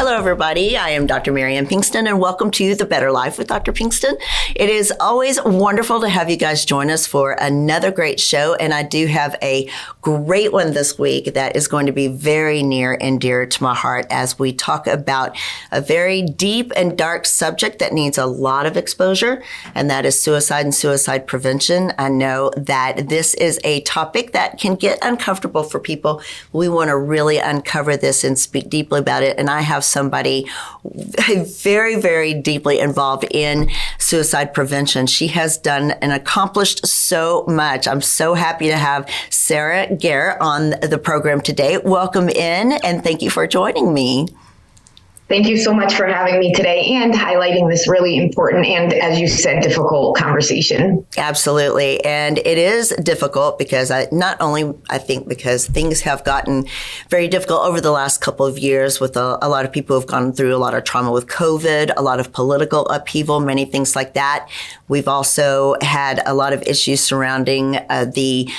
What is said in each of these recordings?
Hello, everybody. I am Dr. Mariane Pinkston, and welcome to The Better Life with Dr. Pinkston. It is always wonderful to have you guys join us for another great show, and I do have a great one this week that is going to be very near and dear to my heart as we talk about a very deep and dark subject that needs a lot of exposure, and that is suicide and suicide prevention. I know that this is a topic that can get uncomfortable for people. We want to really uncover this and speak deeply about it, and I have somebody very, very deeply involved in suicide prevention. She has done and accomplished so much. I'm so happy to have Gaer on the program today. Welcome in, and thank you for joining me. Thank you so much for having me today and highlighting this really important and, as you said, difficult conversation. Absolutely. And it is difficult because I think because things have gotten very difficult over the last couple of years with a lot of people who have gone through a lot of trauma with COVID, a lot of political upheaval, many things like that. We've also had a lot of issues surrounding the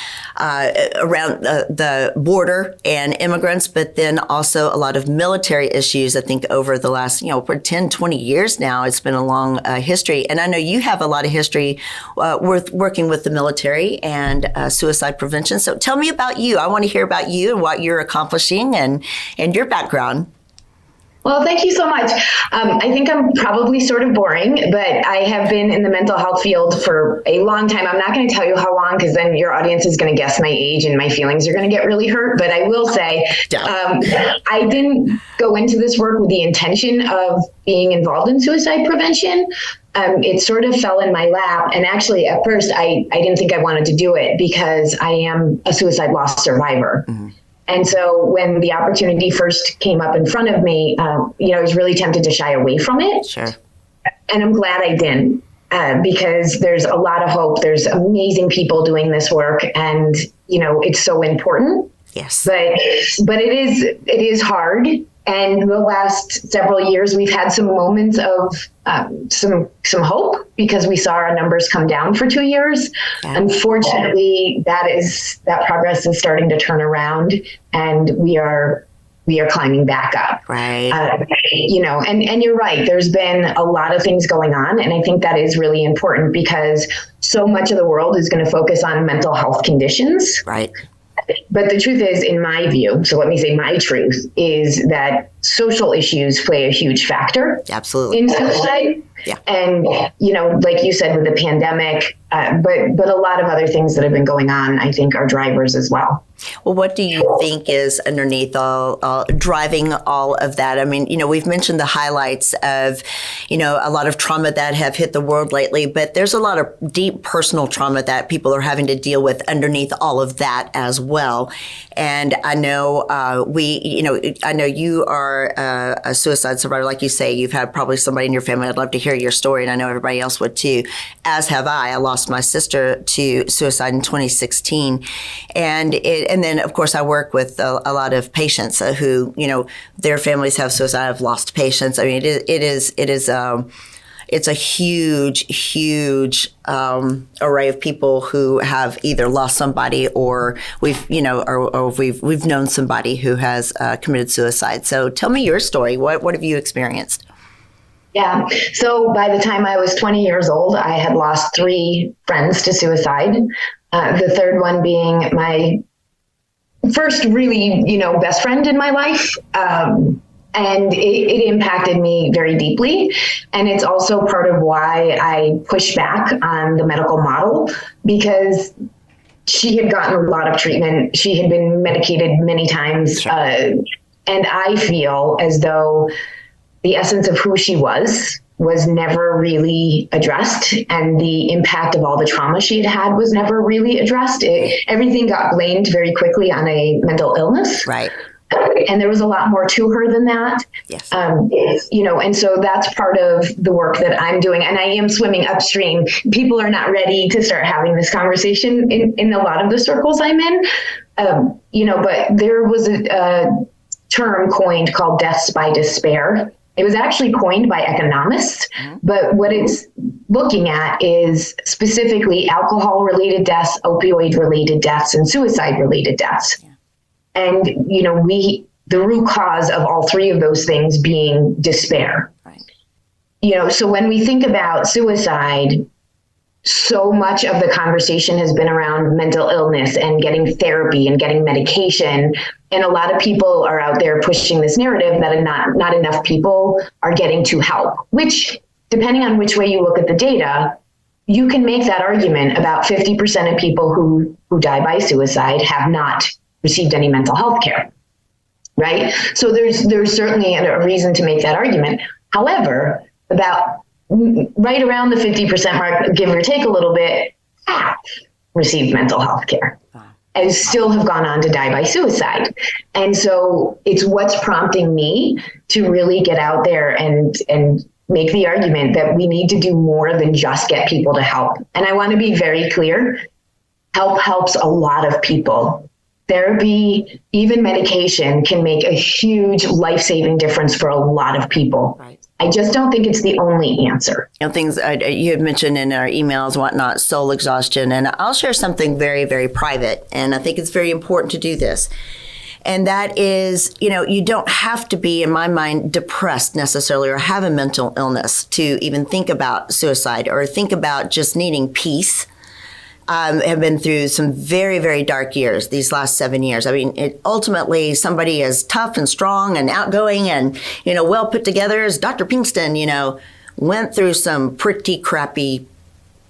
border and immigrants, but then also a lot of military issues, I think, over the last, for 10, 20 years now. It's been a long history. And I know you have a lot of history with working with the military and suicide prevention. So tell me about you. I want to hear about you and what you're accomplishing and your background. Well, thank you so much. I think I'm probably sort of boring, but I have been in the mental health field for a long time. I'm not going to tell you how long because then your audience is going to guess my age and my feelings are going to get really hurt. But I will say I didn't go into this work with the intention of being involved in suicide prevention. It sort of fell in my lap. And actually, at first, I didn't think I wanted to do it because I am a suicide loss survivor. Mm-hmm. And so when the opportunity first came up in front of me, I was really tempted to shy away from it. Sure. And I'm glad I didn't, because there's a lot of hope. There's amazing people doing this work, and, it's so important. Yes. But it is hard. And the last several years, we've had some moments of some hope because we saw our numbers come down for 2 years. Yeah. Unfortunately, that progress is starting to turn around, and we are climbing back up. Right. And you're right. There's been a lot of things going on, and I think that is really important because so much of the world is going to focus on mental health conditions. Right. But the truth is, in my view, so let me say my truth, is that social issues play a huge factor. Absolutely. In suicide. Yeah. And, like you said, with the pandemic, but a lot of other things that have been going on, I think, are drivers as well. Well, what do you think is underneath driving all of that? I mean, we've mentioned the highlights of, a lot of trauma that have hit the world lately, but there's a lot of deep personal trauma that people are having to deal with underneath all of that as well. And I know I know you are a suicide survivor. Like you say, you've had probably somebody in your family. I'd love to hear your story, and I know everybody else would too, as have I. I lost my sister to suicide in 2016. And then, of course, I work with a lot of patients who, their families have suicide, have lost patients. I mean, it's a huge array of people who have either lost somebody or we've known somebody who has committed suicide. So tell me your story. What have you experienced? Yeah. So by the time I was 20 years old, I had lost 3 friends to suicide. The third one being my first really, best friend in my life. And it impacted me very deeply. And it's also part of why I push back on the medical model, because she had gotten a lot of treatment. She had been medicated many times. Sure. And I feel as though the essence of who she was never really addressed, and the impact of all the trauma she had was never really addressed. Everything got blamed very quickly on a mental illness. Right. And there was a lot more to her than that. Yes. And so that's part of the work that I'm doing. And I am swimming upstream. People are not ready to start having this conversation in a lot of the circles I'm in. But there was a term coined called deaths by despair. It was actually coined by economists, but what it's looking at is specifically alcohol-related deaths, opioid-related deaths, and suicide-related deaths. Yeah. And, the root cause of all three of those things being despair. Right. So when we think about suicide, so much of the conversation has been around mental illness and getting therapy and getting medication. And a lot of people are out there pushing this narrative that not enough people are getting to help, which, depending on which way you look at the data, you can make that argument. About 50% of people who die by suicide have not received any mental health care, right? So there's certainly a reason to make that argument. However, about right around the 50% mark, give or take a little bit, half received mental health care and still have gone on to die by suicide. And so it's what's prompting me to really get out there and make the argument that we need to do more than just get people to help. And I want to be very clear, help helps a lot of people. Therapy, even medication, can make a huge life-saving difference for a lot of people. Right. I just don't think it's the only answer. Things you had mentioned in our emails, whatnot, soul exhaustion, and I'll share something very, very private, and I think it's very important to do this. And that is, you don't have to be, in my mind, depressed necessarily or have a mental illness to even think about suicide or think about just needing peace. Have been through some very, very dark years these last 7 years. I mean, ultimately, somebody as tough and strong and outgoing and, well put together as Dr. Pinkston, went through some pretty crappy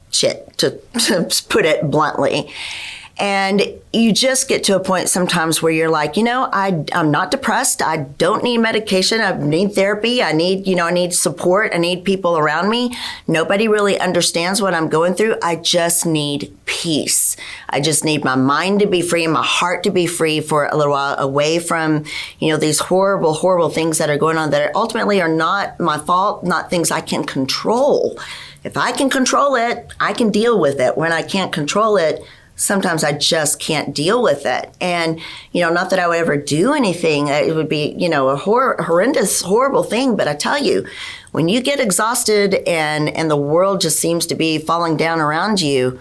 shit, to put it bluntly. And you just get to a point sometimes where you're like, I'm not depressed. I don't need medication. I need therapy. I need support. I need people around me. Nobody really understands what I'm going through. I just need peace. I just need my mind to be free and my heart to be free for a little while, away from, these horrible, horrible things that are going on that ultimately are not my fault, not things I can control. If I can control it, I can deal with it. When I can't control it, sometimes I just can't deal with it. And, not that I would ever do anything. It would be, a horrendous, horrible thing. But I tell you, when you get exhausted and the world just seems to be falling down around you,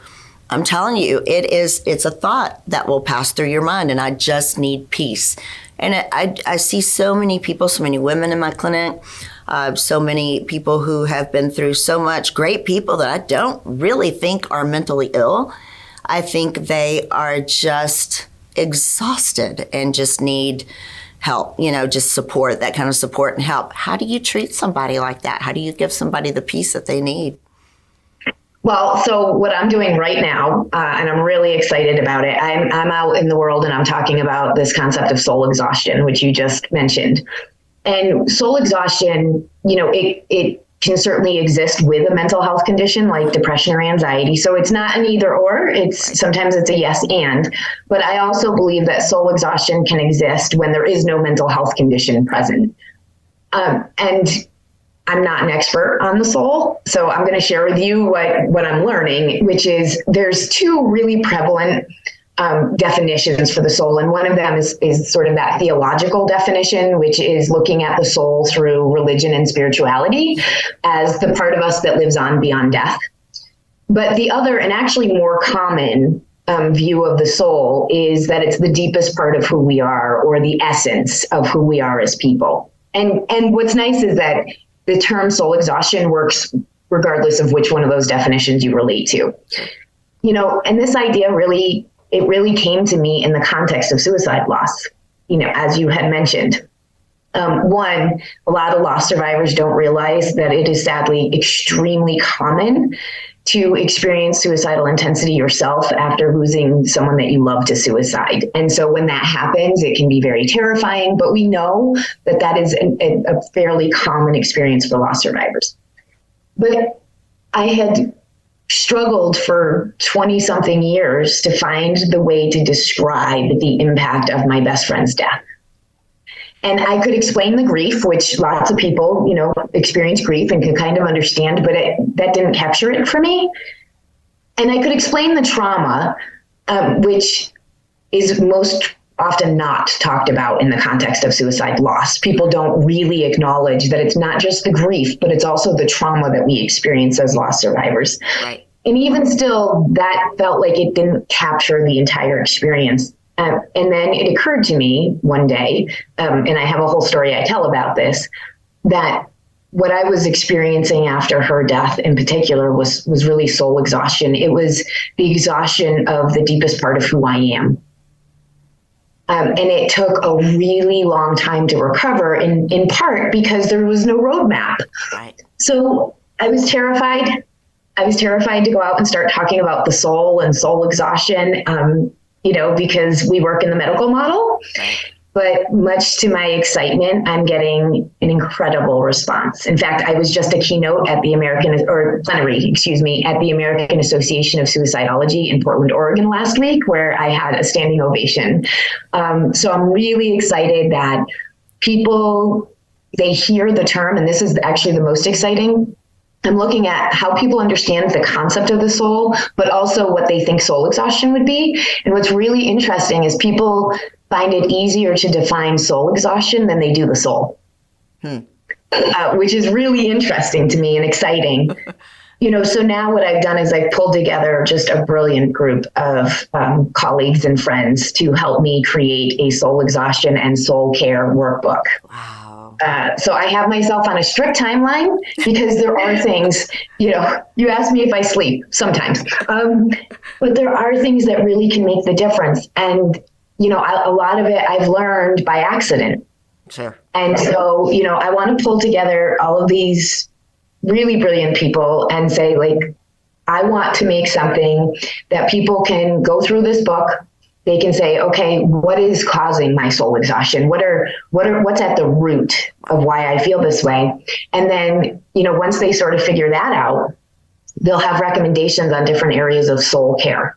I'm telling you, it's a thought that will pass through your mind. And I just need peace. And I see so many people, so many women in my clinic, so many people who have been through so much, great people that I don't really think are mentally ill. I think they are just exhausted and just need help, just support, that kind of support and help. How do you treat somebody like that? How do you give somebody the peace that they need? Well, so what I'm doing right now, and I'm really excited about it, I'm out in the world and I'm talking about this concept of soul exhaustion, which you just mentioned. And soul exhaustion, it can certainly exist with a mental health condition like depression or anxiety. So it's not an either or, sometimes it's a yes and. But I also believe that soul exhaustion can exist when there is no mental health condition present. And I'm not an expert on the soul, so I'm going to share with you what I'm learning, which is there's two really prevalent definitions for the soul. And one of them is sort of that theological definition, which is looking at the soul through religion and spirituality as the part of us that lives on beyond death. But the other, and actually more common view of the soul, is that it's the deepest part of who we are, or the essence of who we are as people. And what's nice is that the term soul exhaustion works regardless of which one of those definitions you relate to. And this idea really came to me in the context of suicide loss, as you had mentioned. One, a lot of loss survivors don't realize that it is sadly extremely common to experience suicidal intensity yourself after losing someone that you love to suicide. And so when that happens, it can be very terrifying, but we know that is a fairly common experience for loss survivors. But I had struggled for 20 something years to find the way to describe the impact of my best friend's death. And I could explain the grief, which lots of people, experience grief and can kind of understand, but that didn't capture it for me. And I could explain the trauma, which is most often not talked about in the context of suicide loss. People don't really acknowledge that it's not just the grief, but it's also the trauma that we experience as loss survivors. Right. And even still, that felt like it didn't capture the entire experience. And then it occurred to me one day, and I have a whole story I tell about this, that what I was experiencing after her death in particular was really soul exhaustion. It was the exhaustion of the deepest part of who I am. And it took a really long time to recover, in part because there was no roadmap. Right. So I was terrified. I was terrified to go out and start talking about the soul and soul exhaustion, because we work in the medical model. But much to my excitement, I'm getting an incredible response. In fact, I was just a keynote at the at the American Association of Suicidology in Portland, Oregon last week, where I had a standing ovation. So I'm really excited that people, they hear the term, and this is actually the most exciting. I'm looking at how people understand the concept of the soul, but also what they think soul exhaustion would be. And what's really interesting is people find it easier to define soul exhaustion than they do the soul, which is really interesting to me and exciting. So now what I've done is I've pulled together just a brilliant group of colleagues and friends to help me create a soul exhaustion and soul care workbook. Wow. So I have myself on a strict timeline because there are things, you ask me if I sleep sometimes, but there are things that really can make the difference. And, a lot of it I've learned by accident. Sure. And so, I want to pull together all of these really brilliant people and say, I want to make something that people can go through this book. They can say, okay, what is causing my soul exhaustion? What's at the root of why I feel this way? And then, once they sort of figure that out, they'll have recommendations on different areas of soul care.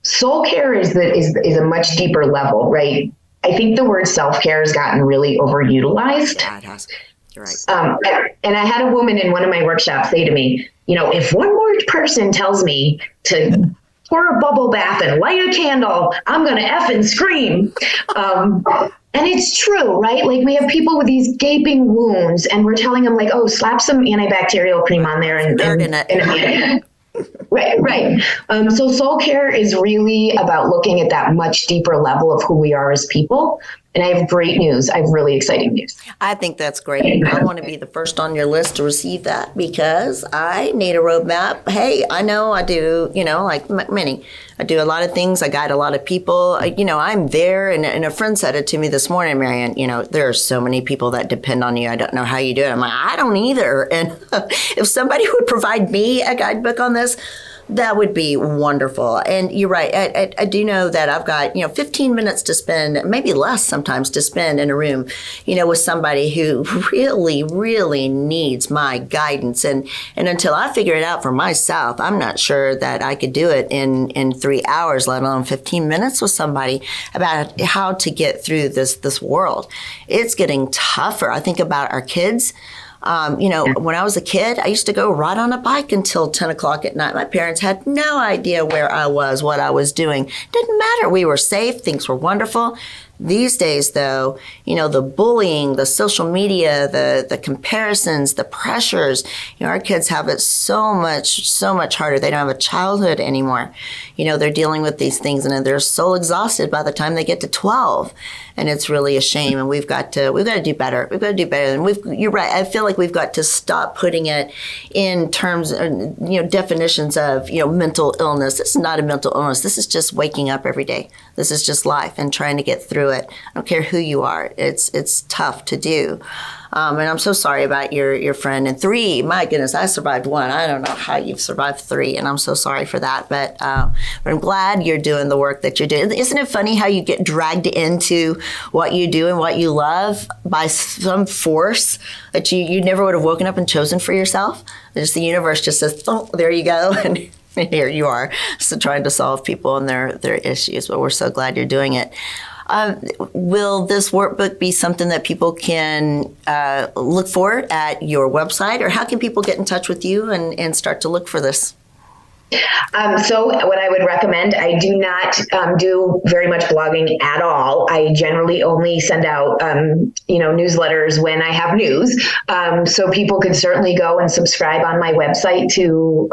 Soul care is a much deeper level, right? I think the word self-care has gotten really overutilized. Yeah, it has. You're right. And I had a woman in one of my workshops say to me, if one more person tells me to pour a bubble bath and light a candle, I'm going to effing scream. And it's true, right? We have people with these gaping wounds and we're telling them slap some antibacterial cream on there and Right. So soul care is really about looking at that much deeper level of who we are as people. And I have great news. I have really exciting news. I think that's great. I want to be the first on your list to receive that because I need a roadmap. Hey, I know I do, like many. I do a lot of things. I guide a lot of people. I'm there. And a friend said it to me this morning, Marianne, there are so many people that depend on you. I don't know how you do it. I'm like, I don't either. And if somebody would provide me a guidebook on this, that would be wonderful. And you're right. I do know that I've got, 15 minutes to spend, maybe less sometimes, to spend in a room, with somebody who really, really needs my guidance. And until I figure it out for myself, I'm not sure that I could do it in 3 hours, let alone 15 minutes with somebody about how to get through this world. It's getting tougher. I think about our kids. When I was a kid, I used to go ride on a bike until 10 o'clock at night. My parents had no idea where I was, what I was doing. Didn't matter. We were safe. Things were wonderful. These days, though, the bullying, the social media, the comparisons, the pressures, our kids have it so much harder. They don't have a childhood anymore. They're dealing with these things and they're so exhausted by the time they get to 12. And it's really a shame. And we've got to do better. We've got to do better. And you're right. I feel like we've got to stop putting it in terms, definitions of, mental illness. This is not a mental illness. This is just waking up every day. This is just life and trying to get through it. I don't care who you are. It's tough to do. And I'm so sorry about your friend. And 3, my goodness, I survived 1. I don't know how you've survived 3, and I'm so sorry for that. But I'm glad you're doing the work that you're doing. Isn't it funny how you get dragged into what you do and what you love by some force that you never would have woken up and chosen for yourself? Just the universe just says, oh, there you go. And here you are, so trying to solve people and their issues. But we're so glad you're doing it. Will this workbook be something that people can look for at your website, or how can people get in touch with you and start to look for this? So what I would recommend, I do not do very much blogging at all. I generally only send out, newsletters when I have news. So people could certainly go and subscribe on my website to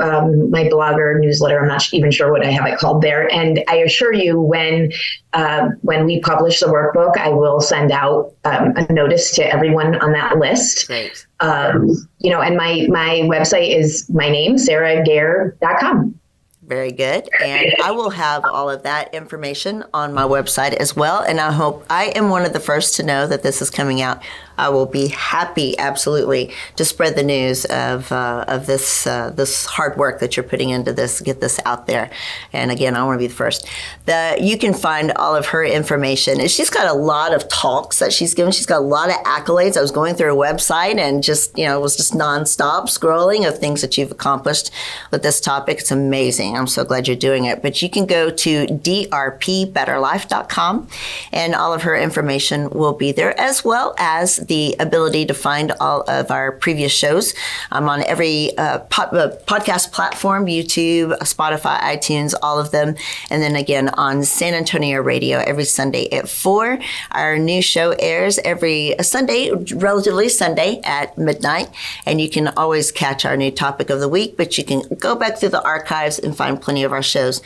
my blogger newsletter. I'm not even sure what I have it called there. And I assure you, when we publish the workbook, I will send out a notice to everyone on that list. Great. And my website is my name, sarahgaer.com. Very good. And I will have all of that information on my website as well. And I hope I am one of the first to know that this is coming out. I will be happy, absolutely, to spread the news of this hard work that you're putting into this, get this out there. And again, I want to be the first. You can find all of her information. And she's got a lot of talks that she's given. She's got a lot of accolades. I was going through her website and it was just nonstop scrolling of things that you've accomplished with this topic. It's amazing. I'm so glad you're doing it. But you can go to drpbetterlife.com and all of her information will be there, as well as the ability to find all of our previous shows. I'm on every podcast platform, YouTube, Spotify, iTunes, all of them. And then again on San Antonio Radio every Sunday at 4. Our new show airs every Sunday, relatively Sunday at midnight. And you can always catch our new topic of the week, but you can go back through the archives and find plenty of our shows.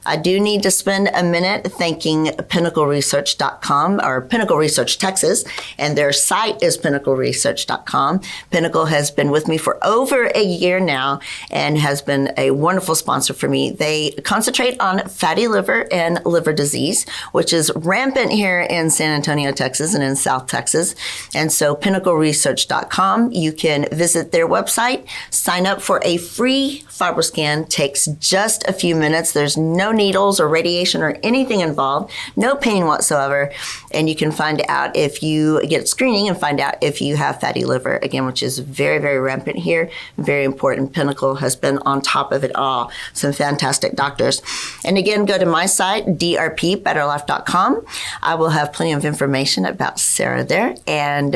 I do need to spend a minute thanking pinnacleresearch.com or Pinnacle Research Texas, and their site is pinnacleresearch.com. Pinnacle has been with me for over a year now and has been a wonderful sponsor for me. They concentrate on fatty liver and liver disease, which is rampant here in San Antonio, Texas, and in South Texas. And so pinnacleresearch.com, you can visit their website, sign up for a free Fibroscan, takes just a few minutes. There's no needles or radiation or anything involved, no pain whatsoever. And you can find out if you get screening and find out if you have fatty liver, again, which is very, very rampant here, very important. Pinnacle has been on top of it all. Some fantastic doctors. And again, go to my site, drpbetterlife.com. I will have plenty of information about Sarah there. And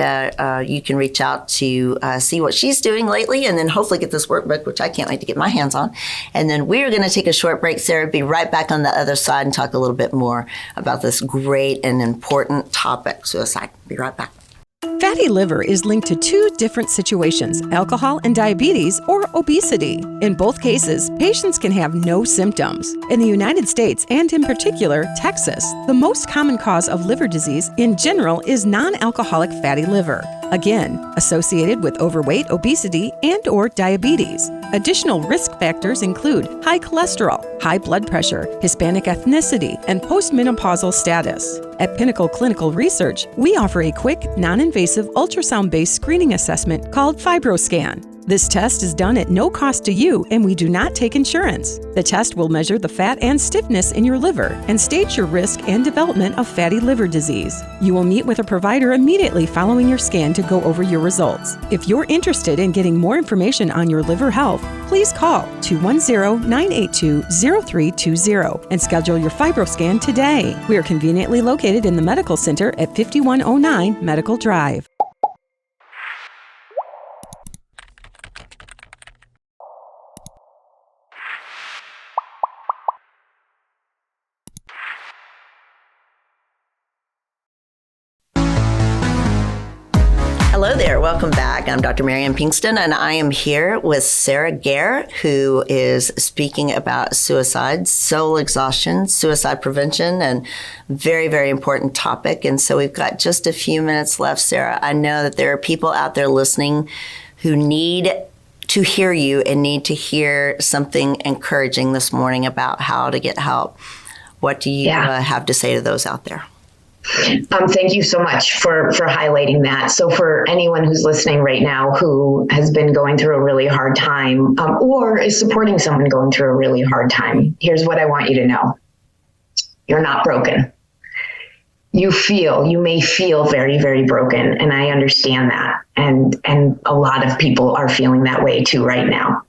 you can reach out to see what she's doing lately and then hopefully get this workbook, which I can't wait to get my hands on. And then we're going to take a short break. Sarah, be right back on the other side and talk a little bit more about this great and important topic, suicide. Be right back. Fatty liver is linked to two different situations, alcohol and diabetes or obesity. In both cases, patients can have no symptoms. In the United States, and in particular, Texas, the most common cause of liver disease in general is non-alcoholic fatty liver. Again, associated with overweight, obesity, and or diabetes. Additional risk factors include high cholesterol, high blood pressure, Hispanic ethnicity, and postmenopausal status. At Pinnacle Clinical Research, we offer a quick, non-invasive ultrasound-based screening assessment called Fibroscan. This test is done at no cost to you, and we do not take insurance. The test will measure the fat and stiffness in your liver and stage your risk and development of fatty liver disease. You will meet with a provider immediately following your scan to go over your results. If you're interested in getting more information on your liver health, please call 210-982-0320 and schedule your Fibroscan today. We are conveniently located in the Medical Center at 5109 Medical Drive. Hello there. Welcome back. I'm Dr. Mariane Pinkston, and I am here with Sarah Gaer, who is speaking about suicide, soul exhaustion, suicide prevention, and very, very important topic. And so we've got just a few minutes left, Sarah. I know that there are people out there listening who need to hear you and need to hear something encouraging this morning about how to get help. What do you have to say to those out there? Thank you so much for highlighting that. So for anyone who's listening right now who has been going through a really hard time or is supporting someone going through a really hard time, here's what I want you to know. You're not broken. You may feel very, very broken. And I understand that. And a lot of people are feeling that way too right now.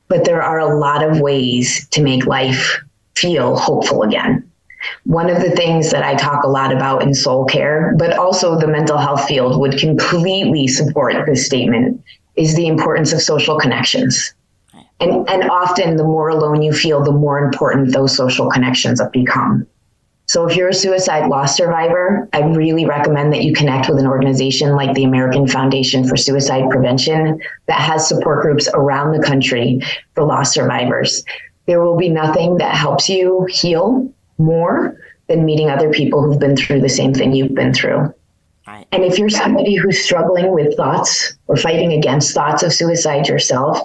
But there are a lot of ways to make life feel hopeful again. One of the things that I talk a lot about in soul care, but also the mental health field would completely support this statement, is the importance of social connections. And often the more alone you feel, the more important those social connections have become. So if you're a suicide loss survivor, I really recommend that you connect with an organization like the American Foundation for Suicide Prevention that has support groups around the country for loss survivors. There will be nothing that helps you heal more than meeting other people who've been through the same thing you've been through. Right. And if you're somebody who's struggling with thoughts or fighting against thoughts of suicide yourself,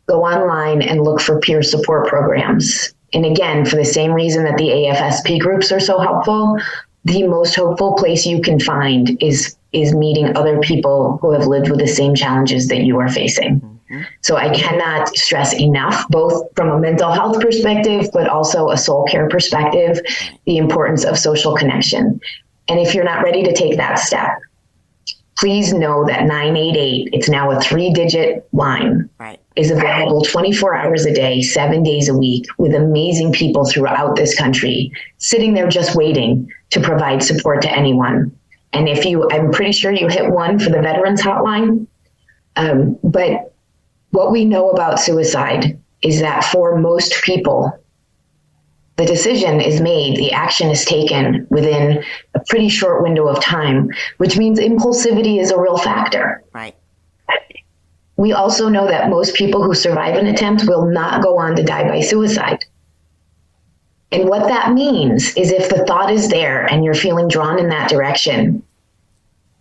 go online and look for peer support programs. And again, for the same reason that the AFSP groups are so helpful, the most hopeful place you can find is meeting other people who have lived with the same challenges that you are facing. Mm-hmm. So I cannot stress enough, both from a mental health perspective, but also a soul care perspective, the importance of social connection. And if you're not ready to take that step, please know that 988, it's now a 3-digit line, right, is available 24 hours a day, 7 days a week, with amazing people throughout this country sitting there just waiting to provide support to anyone. And I'm pretty sure you hit 1 for the Veterans Hotline. But what we know about suicide is that for most people, the decision is made, the action is taken within a pretty short window of time, which means impulsivity is a real factor. Right. We also know that most people who survive an attempt will not go on to die by suicide. And what that means is if the thought is there and you're feeling drawn in that direction,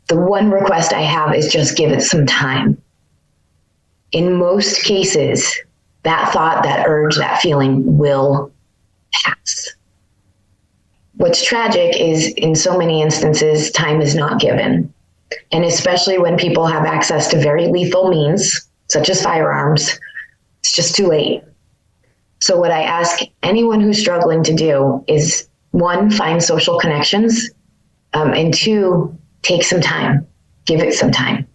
the one request I have is just give it some time. In most cases, that thought, that urge, that feeling will pass. What's tragic is in so many instances, time is not given. And especially when people have access to very lethal means, such as firearms, it's just too late. So what I ask anyone who's struggling to do is, 1, find social connections, and 2, take some time, give it some time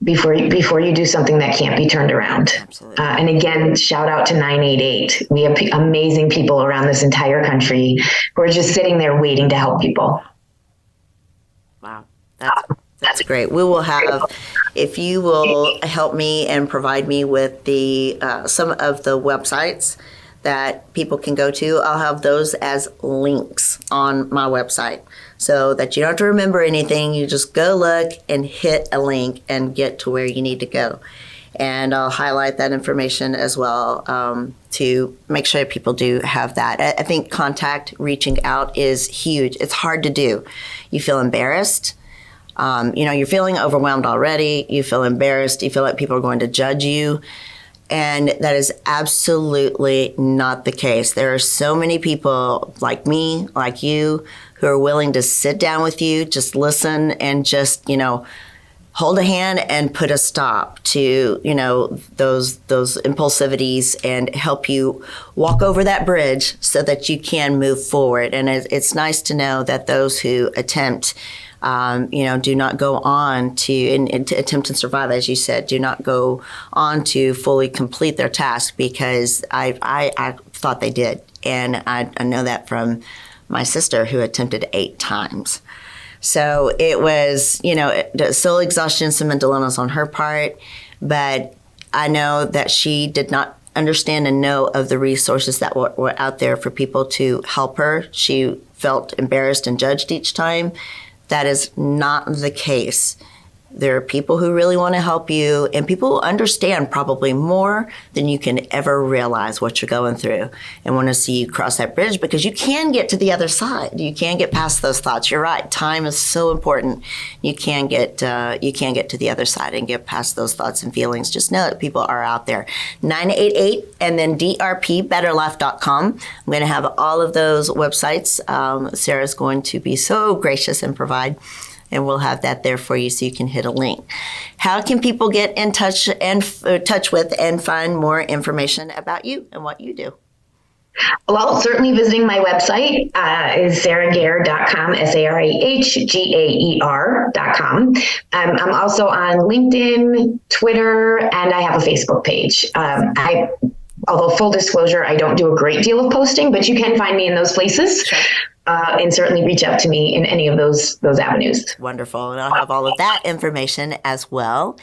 before you do something that can't be turned around. Absolutely. And again, shout out to 988. We have amazing people around this entire country who are just sitting there waiting to help people. Wow. That's great. We will have, if you will help me and provide me with the some of the websites that people can go to, I'll have those as links on my website so that you don't have to remember anything. You just go look and hit a link and get to where you need to go. And I'll highlight that information as well to make sure people do have that. I think reaching out is huge. It's hard to do. You feel embarrassed. You're feeling overwhelmed already. You feel embarrassed. You feel like people are going to judge you. And that is absolutely not the case. There are so many people like me, like you, who are willing to sit down with you, just listen and just, hold a hand and put a stop to, those impulsivities and help you walk over that bridge so that you can move forward. And it's nice to know that those who attempt do not go on to attempt and survive, as you said, do not go on to fully complete their task, because I thought they did. And I know that from my sister, who attempted 8 times. So it was, soul exhaustion, some mental illness on her part, but I know that she did not understand and know of the resources that were out there for people to help her. She felt embarrassed and judged each time. That is not the case. There are people who really want to help you, and people who understand probably more than you can ever realize what you're going through, and want to see you cross that bridge, because you can get to the other side. You can get past those thoughts. You're right. Time is so important. You can get to the other side and get past those thoughts and feelings. Just know that people are out there. 988 and then drpbetterlife.com. I'm going to have all of those websites. Sarah's going to be so gracious and provide. And we'll have that there for you so you can hit a link. How can people get in touch with and find more information about you and what you do? Well, certainly visiting my website is sarahgaer.com, sarahgaer.com. I'm also on LinkedIn, Twitter, and I have a Facebook page. I although full disclosure, I don't do a great deal of posting, but you can find me in those places. And certainly reach out to me in any of those avenues. Wonderful. And I'll have all of that information as well.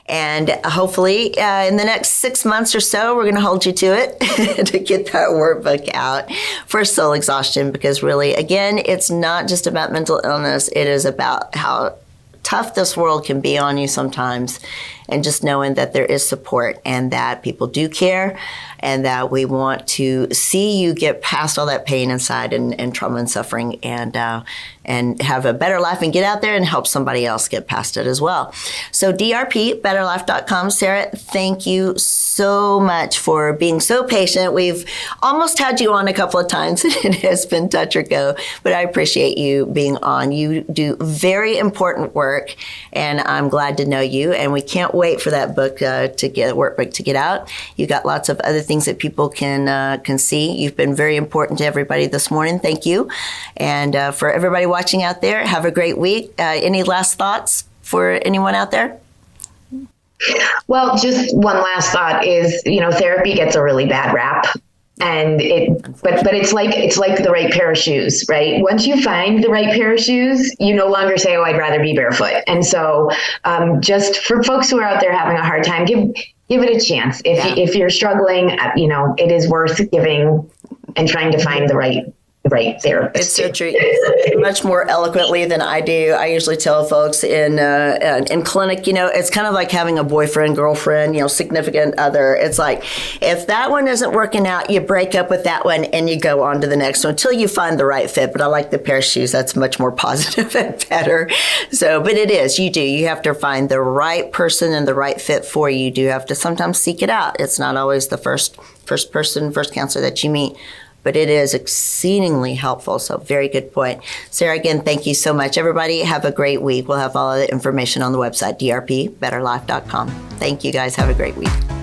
And hopefully in the next 6 months or so, we're going to hold you to it to get that workbook out for soul exhaustion, because really, again, it's not just about mental illness. It is about how tough this world can be on you sometimes, and just knowing that there is support and that people do care and that we want to see you get past all that pain inside and trauma and suffering and have a better life and get out there and help somebody else get past it as well. So drpbetterlife.com. Sarah, thank you so much for being so patient. We've almost had you on a couple of times. It has been touch or go, but I appreciate you being on. You do very important work, and I'm glad to know you, and we can't wait for that book workbook to get out. You got lots of other things that people can see. You've been very important to everybody this morning. Thank you. And for everybody watching out there, have a great week. Any last thoughts for anyone out there? Well, just one last thought is, therapy gets a really bad rap. And but it's like the right pair of shoes, right? Once you find the right pair of shoes, you no longer say, "Oh, I'd rather be barefoot." And so, just for folks who are out there having a hard time, give it a chance. If you're struggling, it is worth giving and trying to find the right therapist. It's so true. Much more eloquently than I do. I usually tell folks in clinic, it's kind of like having a boyfriend, girlfriend, significant other. It's like, if that one isn't working out, you break up with that one and you go on to the next one until you find the right fit. But I like the pair of shoes. That's much more positive and better. So, but it is, you have to find the right person and the right fit for you. You do have to sometimes seek it out. It's not always the first counselor that you meet, but it is exceedingly helpful. So very good point. Sarah, again, thank you so much. Everybody have a great week. We'll have all of the information on the website, drpbetterlife.com. Thank you guys. Have a great week.